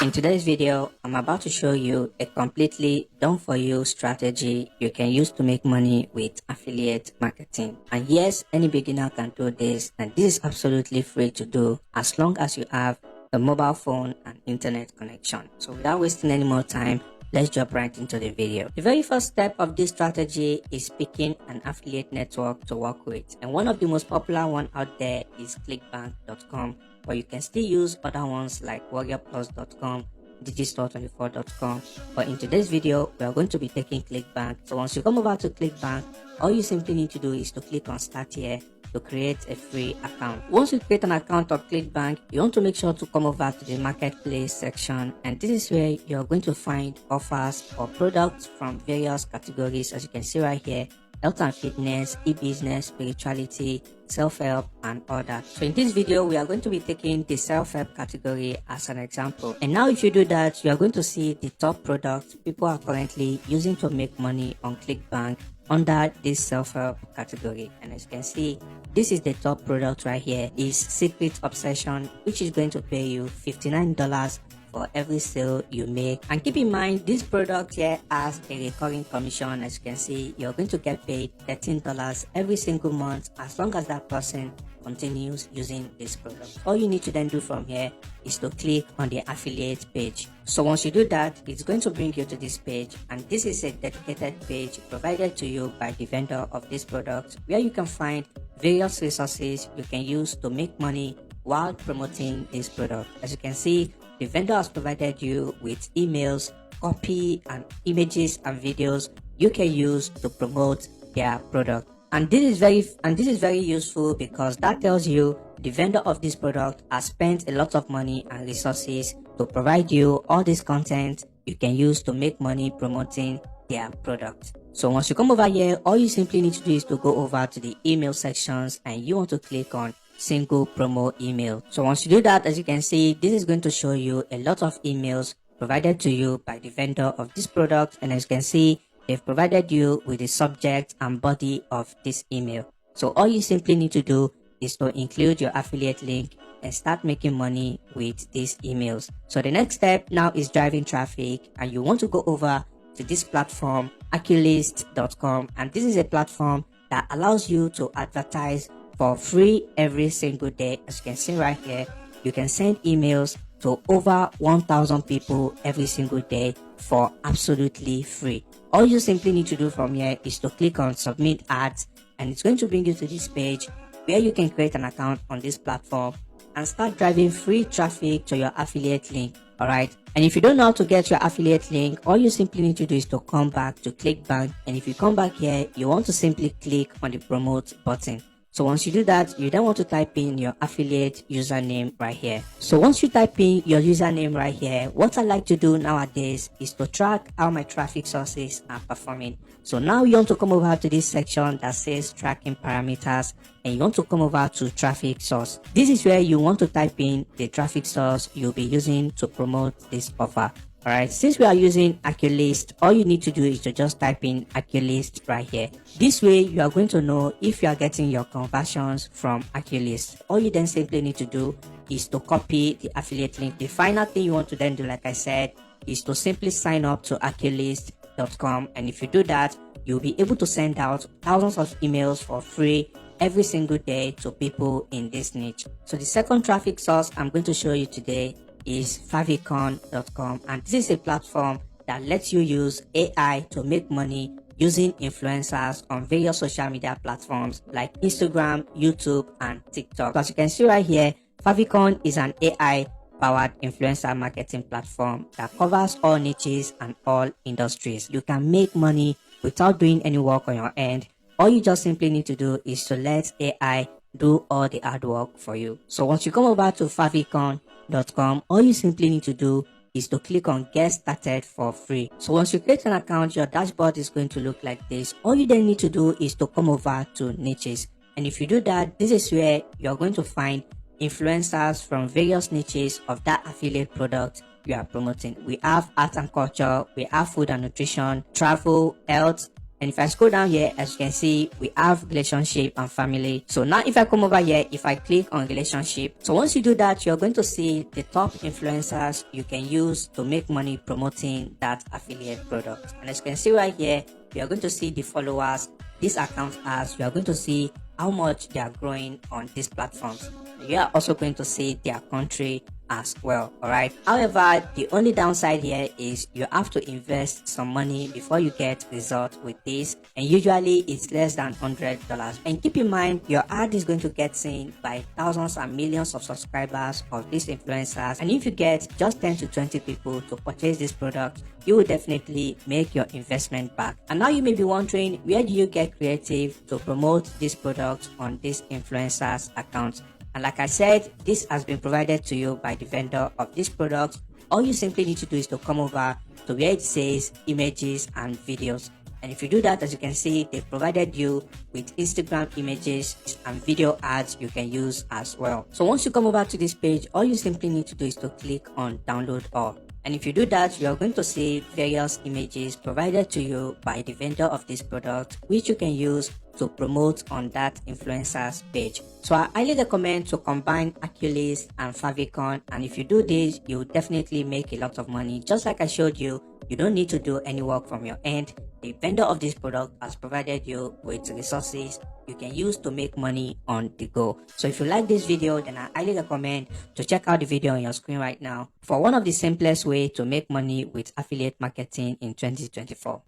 In today's video, I'm about to show you a completely done-for-you strategy you can use to make money with affiliate marketing. And yes, any beginner can do this, and this is absolutely free to do as long as you have a mobile phone and internet connection. So without wasting any more time, let's jump right into the video. The very first step of this strategy is picking an affiliate network to work with. And one of the most popular one out there is clickbank.com. But you can still use other ones like warriorplus.com, digistore24.com. But in today's video, we are going to be taking ClickBank. So once you come over to ClickBank, all you simply need to do is to click on Start Here to create a free account. Once you create an account of ClickBank, you want to make sure to come over to the marketplace section, and this is where you're going to find offers or products from various categories, as you can see right here: health and fitness, e-business, spirituality, self-help, and all that. So in this video, we are going to be taking the self-help category as an example. And now if you do that, you are going to see the top products people are currently using to make money on ClickBank under this self-help category. And as you can see, this is the top product right here, is Secret Obsession, which is going to pay you $59 for every sale you make. And keep in mind, this product here has a recurring commission. As you can see, you're going to get paid $13 every single month as long as that person continues using this product. All you need to then do from here is to click on the affiliate page. So once you do that, it's going to bring you to this page, and this is a dedicated page provided to you by the vendor of this product, where you can find various resources you can use to make money while promoting this product. As you can see, the vendor has provided you with emails, copy, and images and videos you can use to promote their product. And this is very useful because that tells you the vendor of this product has spent a lot of money and resources to provide you all this content you can use to make money promoting their product. So once you come over here, all you simply need to do is to go over to the email sections, and you want to click on single promo email. So once you do that, as you can see, this is going to show you a lot of emails provided to you by the vendor of this product, and as you can see, they've provided you with the subject and body of this email. So all you simply need to do is to include your affiliate link and start making money with these emails. So the next step now is driving traffic, and you want to go over to this platform, Aculist.com, and this is a platform that allows you to advertise for free every single day. As you can see right here, you can send emails to over 1,000 people every single day for absolutely free. All you simply need to do from here is to click on submit ads, and it's going to bring you to this page where you can create an account on this platform and start driving free traffic to your affiliate link. Alright, and if you don't know how to get your affiliate link, all you simply need to do is to come back to ClickBank, and if you come back here, you want to simply click on the promote button. So once you do that, you then want to type in your affiliate username right here. So once you type in your username right here, what I like to do nowadays is to track how my traffic sources are performing. So now you want to come over to this section that says tracking parameters, and you want to come over to traffic source. This is where you want to type in the traffic source you'll be using to promote this offer. Alright, since we are using Aculist, all you need to do is to just type in Aculist right here. This way, you are going to know if you are getting your conversions from Aculist. All you then simply need to do is to copy the affiliate link. The final thing you want to then do, like I said, is to simply sign up to Aculist.com, and if you do that, you'll be able to send out thousands of emails for free every single day to people in this niche. So the second traffic source I'm going to show you today is favicon.com, and this is a platform that lets you use AI to make money using influencers on various social media platforms like Instagram, YouTube, and TikTok. So as you can see right here, Favicon is an AI powered influencer marketing platform that covers all niches and all industries. You can make money without doing any work on your end. All you just simply need to do is to let AI do all the hard work for you. So once you come over to favicon.com, all you simply need to do is to click on get started for free. So once you create an account, your dashboard is going to look like this. All you then need to do is to come over to niches, and if you do that, this is where you're going to find influencers from various niches of that affiliate product you are promoting. We have art and culture, we have food and nutrition, travel, health, And if I scroll down here, as you can see, we have relationship and family. So now if I come over here, if I click on relationship, so once you do that, you're going to see the top influencers you can use to make money promoting that affiliate product. And as you can see right here, you are going to see the followers this account has. You are going to see how much they are growing on these platforms. You are also going to see their country as well. All right, however, the only downside here is you have to invest some money before you get results with this, and usually it's less than $100. And keep in mind, your ad is going to get seen by thousands and millions of subscribers of these influencers, and if you get just 10 to 20 people to purchase this product, you will definitely make your investment back. And now you may be wondering, where do you get creative to promote this product on these influencers accounts? And like I said, this has been provided to you by the vendor of this product. All you simply need to do is to come over to where it says images and videos. And if you do that, as you can see, they provided you with Instagram images and video ads you can use as well. So once you come over to this page, all you simply need to do is to click on download all. And if you do that, you are going to see various images provided to you by the vendor of this product, which you can use to promote on that influencer's page. So I highly recommend to combine Aculis and Favicon, and if you do this, you will definitely make a lot of money. Just like I showed you, you don't need to do any work from your end. The vendor of this product has provided you with resources you can use to make money on the go. So if you like this video, then I highly recommend to check out the video on your screen right now for one of the simplest way to make money with affiliate marketing in 2024.